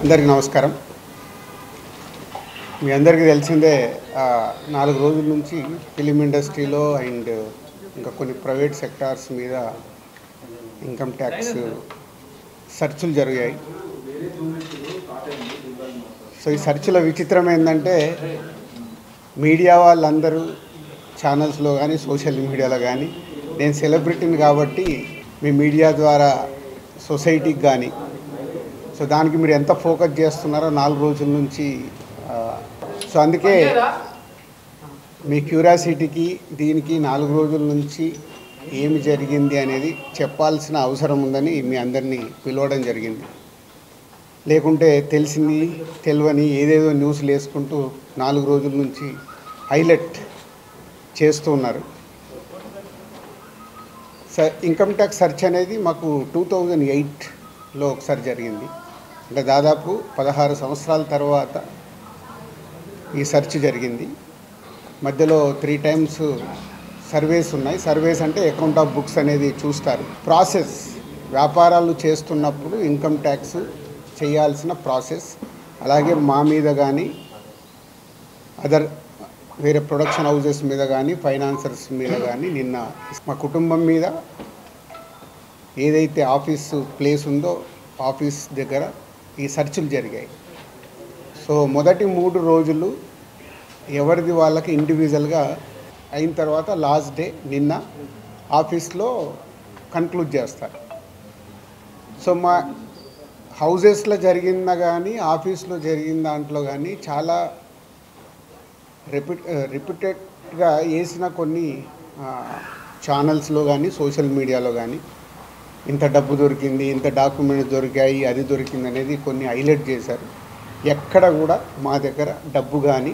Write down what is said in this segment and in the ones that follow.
అందరికీ నమస్కారం. మీ అందరికీ తెలిసిందే 4 రోజుల నుంచి ఫిలిం ఇండస్ట్రీలో అండ్ ఇంకా కొన్ని ప్రైవేట్ సెక్టార్స్ మీద ఇన్కమ్ ట్యాక్స్ సెర్చ్లు జరిగాయి. సో ఈ సెర్చ్ల విచిత్రం ఏంటంటే మీడియా వాళ్ళందరూ ఛానల్స్లో కానీ సోషల్ మీడియాలో కానీ నేను సెలబ్రిటీని కాబట్టి మీ మీడియా ద్వారా సొసైటీకి కానీ సో దానికి మీరు ఎంత ఫోకస్ చేస్తున్నారో 4 రోజుల నుంచి సో అందుకే మీ క్యూరియాసిటీకి దీనికి 4 రోజుల నుంచి ఏమి జరిగింది అనేది చెప్పాల్సిన అవసరం ఉందని మీ అందరినీ పిలవడం జరిగింది. లేకుంటే తెలిసింది తెలియని ఏదేదో న్యూస్లు వేసుకుంటూ 4 రోజుల నుంచి హైలైట్ చేస్తూ ఉన్నారు. ఇన్కమ్ ట్యాక్స్ సెర్చ్ అనేది మాకు 2008లో ఒకసారి జరిగింది. అంటే దాదాపు 16 సంవత్సరాల తర్వాత ఈ సెర్చ్ జరిగింది. మధ్యలో 3 times సర్వేస్ ఉన్నాయి. సర్వేస్ అంటే అకౌంట్ ఆఫ్ బుక్స్ అనేది చూస్తారు. ప్రాసెస్ వ్యాపారాలు చేస్తున్నప్పుడు ఇన్కమ్ ట్యాక్స్ చేయాల్సిన ప్రాసెస్, అలాగే మా మీద కానీ అదర్ వేరే ప్రొడక్షన్ హౌజెస్ మీద కానీ ఫైనాన్సర్స్ మీద కానీ నిన్న మా కుటుంబం మీద ఏదైతే ఆఫీసు ప్లేస్ ఉందో ఆఫీస్ దగ్గర ఈ సెర్చ్లు జరిగాయి. సో మొదటి 3 రోజులు ఎవరిది వాళ్ళకి ఇండివిజువల్గా అయిన తర్వాత లాస్ట్ డే నిన్న ఆఫీస్లో కన్క్లూడ్ చేస్తారు. సో మా హౌజెస్లో జరిగిందా కానీ ఆఫీస్లో జరిగిన దాంట్లో కానీ చాలా రిపీటెడ్గా వేసిన కొన్ని ఛానల్స్లో కానీ సోషల్ మీడియాలో కానీ ఇంత డబ్బు దొరికింది, ఇంత డాక్యుమెంట్స్ దొరికాయి, అది దొరికింది అనేది కొన్ని హైలైట్ చేశారు. ఎక్కడ కూడా మా దగ్గర డబ్బు కానీ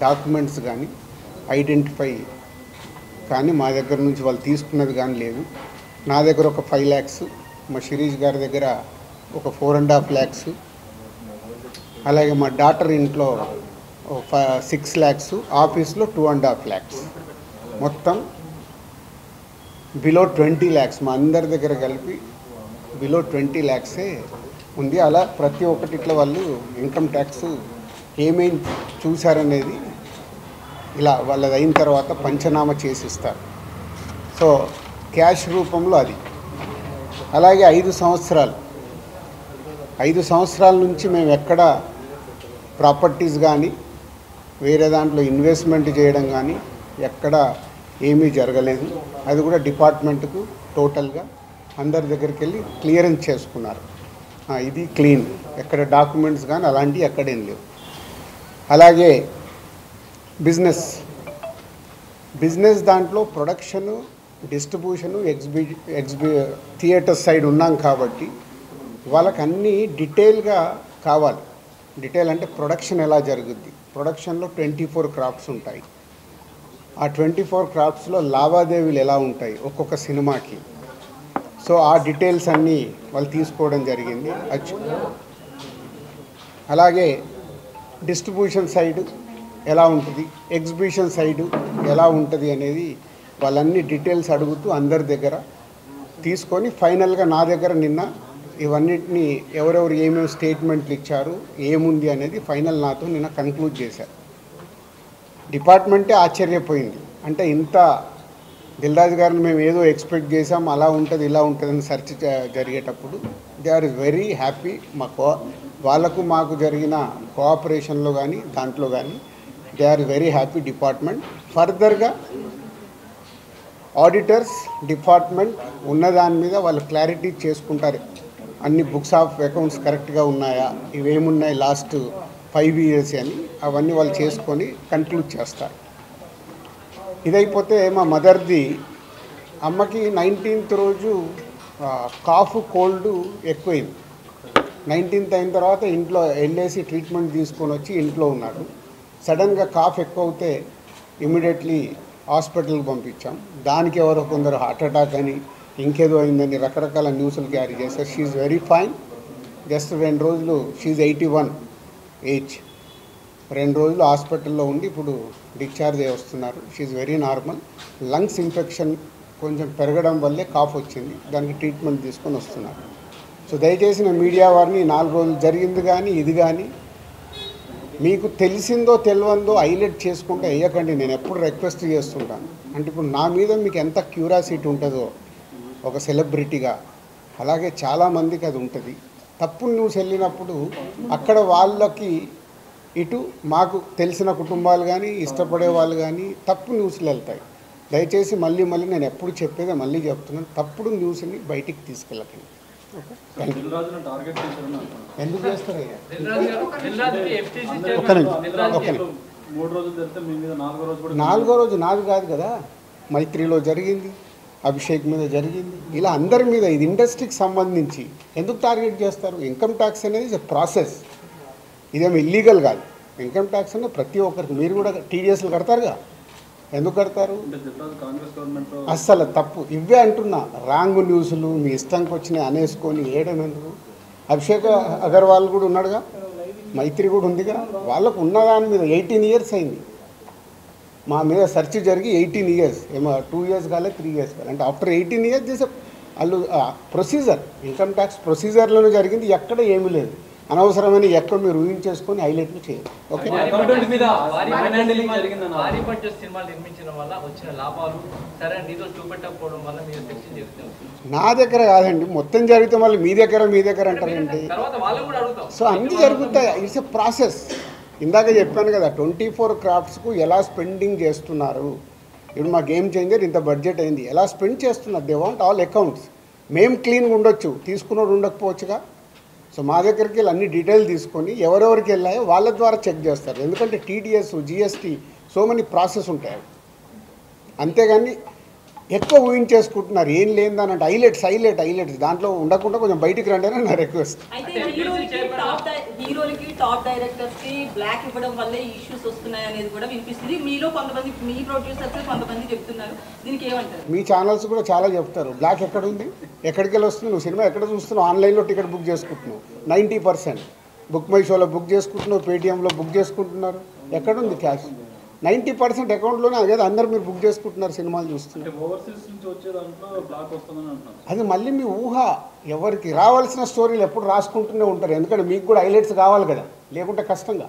డాక్యుమెంట్స్ కానీ ఐడెంటిఫై కానీ మా దగ్గర నుంచి వాళ్ళు తీసుకున్నది కానీ లేదు. నా దగ్గర ఒక 5 lakhs, మా శిరీష్ గారి దగ్గర ఒక 4.5 lakhs, అలాగే మా డాటర్ ఇంట్లో 6 lakhs, ఆఫీస్లో 2.5 lakhs, మొత్తం బిలో 20 lakhs మా అందరి దగ్గర కలిపి బిలో 20 lakhs ఉంది. అలా ప్రతి ఒక్కటిట్లో వాళ్ళు ఇన్కమ్ ట్యాక్స్ ఏమేమి చూశారనేది ఇలా వాళ్ళది అయిన తర్వాత పంచనామా చేసిస్తారు. సో క్యాష్ రూపంలో అది. అలాగే 5 సంవత్సరాల నుంచి మేము ఎక్కడ ప్రాపర్టీస్ కానీ వేరే దాంట్లో ఇన్వెస్ట్మెంట్ చేయడం కానీ ఎక్కడ ఏమీ జరగలేదు. అది కూడా డిపార్ట్మెంట్కు టోటల్గా అందరి దగ్గరికి వెళ్ళి క్లియరెన్స్ చేసుకున్నారు. ఇది క్లీన్, ఎక్కడ డాక్యుమెంట్స్ కానీ అలాంటివి ఎక్కడేం లేవు. అలాగే బిజినెస్ దాంట్లో ప్రొడక్షను, డిస్ట్రిబ్యూషను, థియేటర్ సైడ్ ఉన్నాం కాబట్టి వాళ్ళకి అన్నీ డీటెయిల్గా కావాలి. డీటెయిల్ అంటే ప్రొడక్షన్ ఎలా జరుగుద్ది, ప్రొడక్షన్లో 24 క్రాఫ్ట్స్ ఉంటాయి. ఆ 24 క్రాఫ్ట్స్లో లావాదేవీలు ఎలా ఉంటాయి ఒక్కొక్క సినిమాకి. సో ఆ డీటెయిల్స్ అన్నీ వాళ్ళు తీసుకోవడం జరిగింది. అలాగే డిస్ట్రిబ్యూషన్ సైడ్ ఎలా ఉంటుంది, ఎగ్జిబిషన్ సైడ్ ఎలా ఉంటుంది అనేది వాళ్ళన్ని డీటెయిల్స్ అడుగుతూ అందరి దగ్గర తీసుకొని ఫైనల్గా నా దగ్గర నిన్న ఇవన్నిటిని ఎవరెవరు ఏమేమి స్టేట్మెంట్లు ఇచ్చారు, ఏముంది అనేది ఫైనల్ నాతో నిన్న కన్క్లూడ్ చేశారు. డిపార్ట్మెంటే ఆశ్చర్యపోయింది. అంటే ఇంత దిల్రాజు గారిని మేము ఏదో ఎక్స్పెక్ట్ చేసాం, అలా ఉంటుంది ఇలా ఉంటుందని సెర్చ్ జరిగేటప్పుడు దే ఆర్ వెరీ హ్యాపీ. వాళ్ళకు మాకు జరిగిన కోఆపరేషన్లో కానీ దాంట్లో కానీ they are very happy department. ఫర్దర్గా ఆడిటర్స్ డిపార్ట్మెంట్ ఉన్నదాని మీద వాళ్ళు క్లారిటీ చేసుకుంటారు. అన్ని బుక్స్ ఆఫ్ అకౌంట్స్ కరెక్ట్గా ఉన్నాయా, ఇవేమున్నాయి లాస్ట్ 5 years అని అవన్నీ వాళ్ళు చేసుకొని కన్క్లూడ్ చేస్తారు. ఇదైపోతే మా మదర్ది అమ్మకి 19th రోజు కాఫ్ కోల్డ్ ఎక్కువైంది. 19th అయిన తర్వాత ఇంట్లో వెళ్ళేసి ట్రీట్మెంట్ తీసుకొని వచ్చి ఇంట్లో ఉన్నారు. సడన్గా కాఫ్ ఎక్కువ అవుతే ఇమీడియట్లీ హాస్పిటల్కి పంపించాం. దానికి ఎవరో కొందరు హార్ట్ అటాక్ అని ఇంకేదో అయిందని రకరకాల న్యూస్లు క్యారీ చేశారు. She very fine. జస్ట్ 2 రోజులు, షీఈ్ 81 ఏజ్, 2 రోజులు హాస్పిటల్లో ఉండి ఇప్పుడు డిశ్చార్జ్ అయ్యి వస్తున్నారు. She very normal. Lungs infection కొంచెం పెరగడం వల్లే కాఫ్ వచ్చింది, దానికి ట్రీట్మెంట్ తీసుకొని వస్తున్నారు. సో దయచేసి నా మీడియా వారిని 4 రోజులు జరిగింది కానీ ఇది కానీ మీకు తెలిసిందో తెలియందో హైలైట్ చేసుకుంటే వేయకండి. నేను ఎప్పుడు రిక్వెస్ట్ చేస్తుంటాను. అంటే ఇప్పుడు నా మీద మీకు ఎంత క్యూరియాసిటీ ఉంటుందో ఒక సెలబ్రిటీగా, అలాగే చాలామందికి అది ఉంటుంది. తప్పుడు న్యూస్ వెళ్ళినప్పుడు అక్కడ వాళ్ళకి ఇటు మాకు తెలిసిన కుటుంబాలు కానీ ఇష్టపడే వాళ్ళు కానీ తప్పు న్యూస్లు వెళ్తాయి. దయచేసి మళ్ళీ నేను ఎప్పుడు చెప్పేదే మళ్ళీ చెప్తున్నాను, తప్పుడు న్యూస్ని బయటికి తీసుకెళ్ళకండి. ఎందుకు చేస్తారయ్యా? నాలుగో రోజు నాది కాదు కదా, మైత్రిలో జరిగింది, అభిషేక్ మీద జరిగింది, ఇలా అందరి మీద. ఇది ఇండస్ట్రీకి సంబంధించి ఎందుకు టార్గెట్ చేస్తారు? ఇన్కమ్ ట్యాక్స్ అనేది ప్రాసెస్, ఇదేమో ఇల్లీగల్ కాదు. ఇన్కమ్ ట్యాక్స్ అనేది ప్రతి ఒక్కరికి, మీరు కూడా టీడీఎస్లు కడతారుగా, ఎందుకు కడతారు? అస్సలు తప్పు. ఇవే అంటున్నా, రాంగ్ న్యూస్లు మీ ఇష్టంకి వచ్చినాయి అనేసుకొని వేయడం ఎందుకు? అభిషేక్ అగర్వాల్ కూడా ఉన్నాడుగా, మైత్రి కూడా ఉందిగా, వాళ్ళకు ఉన్నదాని మీద 18 ఇయర్స్ అయింది. మా మీద సెర్చ్ జరిగి 18 ఇయర్స్, ఏమో 2 ఇయర్స్ కాలే 3 ఇయర్స్ కాలే. అంటే ఆఫ్టర్ 18 ఇయర్స్ చేసే వాళ్ళు ప్రొసీజర్, ఇన్కమ్ ట్యాక్స్ ప్రొసీజర్లోనే జరిగింది, ఎక్కడ ఏమీ లేదు. అనవసరమైన ఎక్కడ మీరు ఊహించేసుకొని హైలైట్లు చేయాలి. ఓకే, నా దగ్గర కాదండి, మొత్తం జరిగితే మళ్ళీ మీ దగ్గర అంటారండి. సో అన్నీ జరుగుతాయి, ఇట్స్ ఎ ప్రాసెస్. ఇందాక చెప్పాను కదా, 24 క్రాఫ్ట్స్కు ఎలా స్పెండింగ్ చేస్తున్నారు. ఇప్పుడు మా గేమ్ చేంజర్ ఇంత బడ్జెట్ అయింది, ఎలా స్పెండ్ చేస్తున్నారు. They want all accounts. మేము క్లీన్గా ఉండొచ్చు, తీసుకున్నోడు ఉండకపోవచ్చుగా. సో మా దగ్గరికి వెళ్ళి అన్ని డీటెయిల్ తీసుకొని ఎవరెవరికి వెళ్ళాయో వాళ్ళ ద్వారా చెక్ చేస్తారు. ఎందుకంటే TDS, GST, so many process ఉంటాయి. అంతేగాని ఎక్కువ ఊహించేసుకుంటున్నారు, ఏం లేదని. హైలైట్స్ దాంట్లో ఉండకుండా కొంచెం బయటికి రండి అని నా రిక్వెస్ట్. హీరోలకి టాప్ డైరెక్టర్స్ కి బ్లాక్ ఇవ్వడం వల్లే ఇష్యూస్ వస్తున్నాయి అనేది కూడా వినిపిస్తుంది. మీలో కొంతమంది, మీ ప్రొడ్యూసర్స్ కొంతమంది చెప్తున్నారు, దీనికి ఏమంటారు? మీ ఛానల్స్ కూడా చాలా చెప్తారు, బ్లాక్ ఎక్కడ ఉంది, ఎక్కడికి వెళ్ళి వస్తుంది, నువ్వు సినిమా ఎక్కడ చూస్తున్నావు, ఆన్లైన్లో టికెట్ బుక్ చేసుకుంటున్నావు, 90% బుక్ మై షోలో బుక్ చేసుకుంటున్నావు, పేటీఎంలో బుక్ చేసుకుంటున్నారు. ఎక్కడుంది క్యాష్? 90% అకౌంట్లోనే. అదే అందరు మీరు బుక్ చేసుకుంటున్నారు, సినిమాలు చూస్తున్నారు. అది మళ్ళీ మీ ఊహ. ఎవరికి రావాల్సిన స్టోరీలు ఎప్పుడు రాసుకుంటూనే ఉంటారు, ఎందుకంటే మీకు కూడా హైలైట్స్ కావాలి కదా, లేకుంటే కష్టంగా.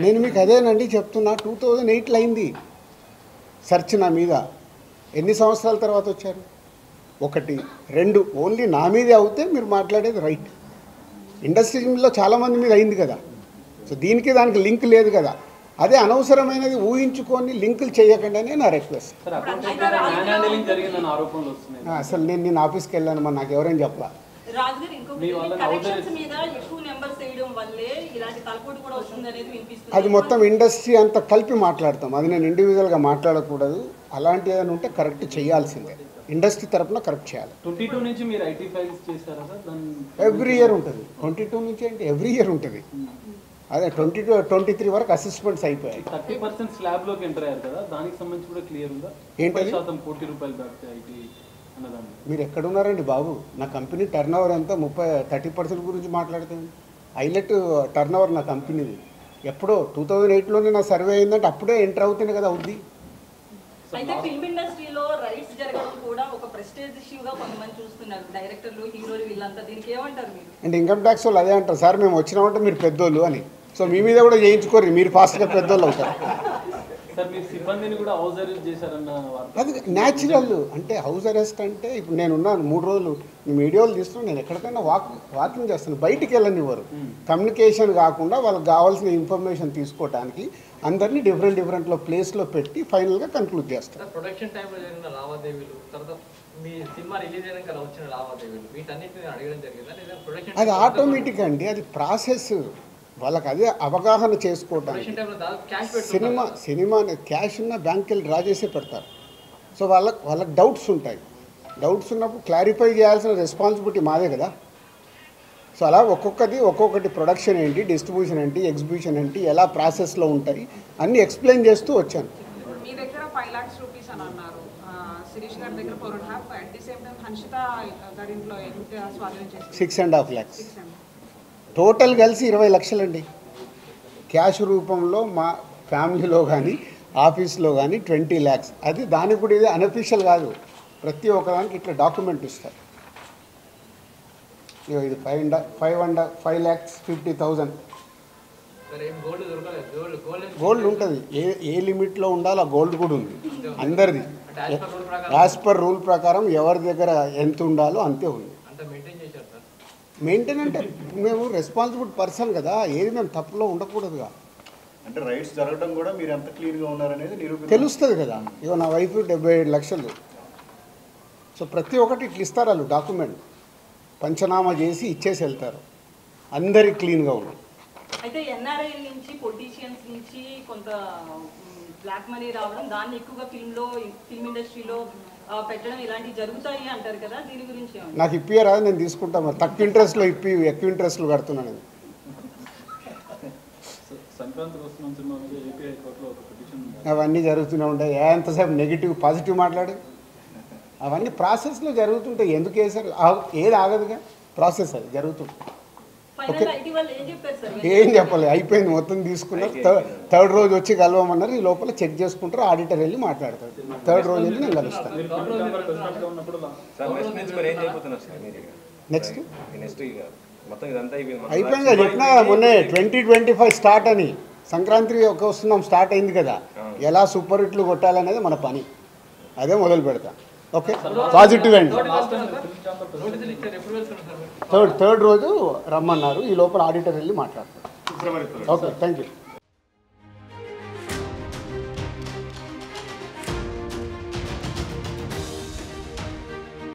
నేను మీకు అదేనండి చెప్తున్నా, 2008లో అయింది సెర్చ్ నా మీద. ఎన్ని సంవత్సరాల తర్వాత వచ్చారు? 1, 2 ఓన్లీ నా మీదే అవుతే మీరు మాట్లాడేది రైట్. ఇండస్ట్రీలో చాలామంది మీద అయింది కదా. సో దానికి లింక్ లేదు కదా. అదే అనవసరమైనది ఊహించుకొని లింకులు చేయకండి అని నా రిక్వెస్ట్. అసలు నేను ఆఫీస్కి వెళ్ళాను, మరి నాకు ఎవరైనా చెప్పలా. అది మొత్తం ఇండస్ట్రీ అంతా కలిపి మాట్లాడతాం, అది నేను ఇండివిజువల్గా మాట్లాడకూడదు. అలాంటి ఏదైనా ఉంటే కరెక్ట్ చేయాల్సిందే, ఇండస్ట్రీ తరఫున కరెక్ట్ చేయాలి. 22 నుంచి మీరు ఐటీ ఫైల్స్ చేశారా సార్? ఎవ్రీ ఇయర్ ఉంటుంది. 22 నుంచి అంటే ఎవ్రీ ఇయర్ ఉంటుంది. అదే 22, 23 వరకు అసెస్మెంట్స్ అయిపోయాయి. 30% స్లాబ్లోకి ఎంటర్ అయ్యారు కదా, దానికి సంబంధించి కూడా క్లియర్ ఉందా? ఏంటి శాతం కోటి రూపాయలు దాటితే ఐటీ అన్నదాన్ని? మీరు ఎక్కడున్నారండి బాబు? నా కంపెనీ టర్న్ ఓవర్ ఎంత? 30% గురించి మాట్లాడుతుంది. హైలైట్ టర్న్ ఓవర్ నా కంపెనీది. ఎప్పుడో 2008లోనే నా సర్వే అయిందంటే అప్పుడే ఎంటర్ అవుతుంది కదా అవుద్ది. అయితే ఫిల్మ్ ఇండస్ట్రీలో రైట్స్ జరగడం కూడా ఒక ప్రెస్టేజ్ ఇష్యూగా కొంతమంది చూస్తున్నారు, డైరెక్టర్లు, హీరోలు, వీళ్ళంతా. దీనికి ఏమంటారు మీరు? అంటే ఇన్కమ్ ట్యాక్స్ వాళ్ళు అదే అంటారు, సార్ మేము వచ్చినామంటే మీరు పెద్దోళ్ళు అని. సో మీ మీద కూడా చేయించుకోరు, మీరు ఫాస్ట్గా పెద్దోళ్ళు అవుతారు. అది న్యాచురల్. అంటే హౌస్ అరెస్ట్ అంటే ఇప్పుడు నేను ఉన్నాను 3 రోజులు, మీ వీడియోలు తీస్తున్నాను, నేను ఎక్కడికైనా వాకింగ్ చేస్తాను, బయటికి వెళ్ళనివ్వరు. కమ్యూనికేషన్ కాకుండా వాళ్ళకి కావాల్సిన ఇన్ఫర్మేషన్ తీసుకోవడానికి అందరినీ డిఫరెంట్లో ప్లేస్లో పెట్టి ఫైనల్గా కన్క్లూడ్ చేస్తారు. ప్రొడక్షన్ టైంలో జరిగిన లావాదేవీలు, తర్వాత మీ సినిమా రిలీజ్ అయినాక వచ్చిన లావాదేవీలు, వీటన్నిటిని అడగడం జరిగిందా? అది ఆటోమేటిక్ అండి, అది ప్రాసెస్. వాళ్ళకి అదే అవగాహన చేసుకోవడానికి. సినిమా క్యాష్ ఉన్న బ్యాంక్కి వెళ్ళి డ్రా చేసే పెడతారు. సో వాళ్ళకి డౌట్స్ ఉంటాయి. డౌట్స్ ఉన్నప్పుడు క్లారిఫై చేయాల్సిన రెస్పాన్సిబిలిటీ మాదే కదా. సో అలా ఒక్కొక్కటి ప్రొడక్షన్ ఏంటి, డిస్ట్రిబ్యూషన్ ఏంటి, ఎగ్జిబిషన్ ఏంటి, ఎలా ప్రాసెస్లో ఉంటాయి అన్నీ ఎక్స్ప్లెయిన్ చేస్తూ వచ్చాను. మీ దగ్గర 5 lakhs రూపీస్ అని అన్నారు, శిరీష్ గారి దగ్గర 4.5, at the same time Hanshita గారింట్లో ఎంత స్వాధీనం చేస్తారు? 6.5 lakhs. టోటల్ కలిసి 20 లక్షలండి. క్యాష్ రూపంలో మా ఫ్యామిలీలో కానీ ఆఫీస్లో కానీ 20 lakhs. అది దానికి కూడా ఇది అనఫీషియల్ కాదు, ప్రతి ఒక్కదానికి ఇట్లా డాక్యుమెంట్ ఇస్తారు. ఇది 5,50,000 గోల్డ్ ఉంటుంది. ఏ లిమిట్లో ఉండాలో ఆ గోల్డ్ కూడా ఉంది అందరిది. యాజ్ పర్ రూల్ ప్రకారం ఎవరి దగ్గర ఎంత ఉండాలో అంతే ఉంది. మెయింటైన్ అంటే మేము రెస్పాన్సిబుల్ పర్సన్ కదా, ఏది మేము తప్పులో ఉండకూడదుగా. అంటే రైట్స్ జరగడం కూడా మీరు ఎంత క్లియర్గా ఉన్నారనేది తెలుస్తుంది కదా. ఇగో నా వైఫ్ 77 లక్షలు. సో ప్రతి ఒక్కటి ఇట్లా ఇస్తారు వాళ్ళు డాక్యుమెంట్, పంచనామా చేసి ఇచ్చేసి వెళ్తారు. అందరికి క్లీన్గా ఉన్నాయి. అయితే ఎన్ఆర్ఐ నుంచి పొలిటీషియన్స్ నుంచి కొంత బ్లాక్ మనీ రావడం, దాన్ని ఎక్కువగా ఫిల్మ్ ఇండస్ట్రీలో పెట్టడం ఇలాంటివి జరుగుతాయి అంటారు కదా, దీని గురించి నాకు ఇప్పియరాదు, నేను తీసుకుంటాను. మరి తక్కువ ఇంట్రెస్ట్లో ఎక్కువ ఇంట్రెస్ట్లు కడుతున్నాను నేను. అవన్నీ జరుగుతూనే ఉంటాయి. ఎంతసేపు నెగిటివ్ పాజిటివ్ మాట్లాడు, అవన్నీ ప్రాసెస్లో జరుగుతుంటాయి. ఎందుకు వేసారు, ఏది ఆగదుగా, ప్రాసెస్ అది జరుగుతుంది. ఓకే, ఏం చెప్పాలి, అయిపోయింది మొత్తం తీసుకున్నారు. థర్డ్ రోజు వచ్చి కలవమన్నారు. ఈ లోపల చెక్ చేసుకుంటారు, ఆడిటర్ వెళ్ళి మాట్లాడతారు. థర్డ్ రోజు వెళ్ళి నేను కలుస్తాను. నెక్స్ట్ అయిపోయింది కదా, చెప్పినా మొన్నే 2025 స్టార్ట్ అని. సంక్రాంతి వస్తున్నాం, స్టార్ట్ అయింది కదా. ఎలా సూపర్ హిట్లు కొట్టాలనేది మన పని, అదే మొదలు పెడతాం. ఓకే, పాజిటివ్ అండి. థర్డ్ రోజు రమ్మన్నారు. ఈ లోపల ఆడిటర్ వెళ్ళి మాట్లాడతారు. Okay, thank you.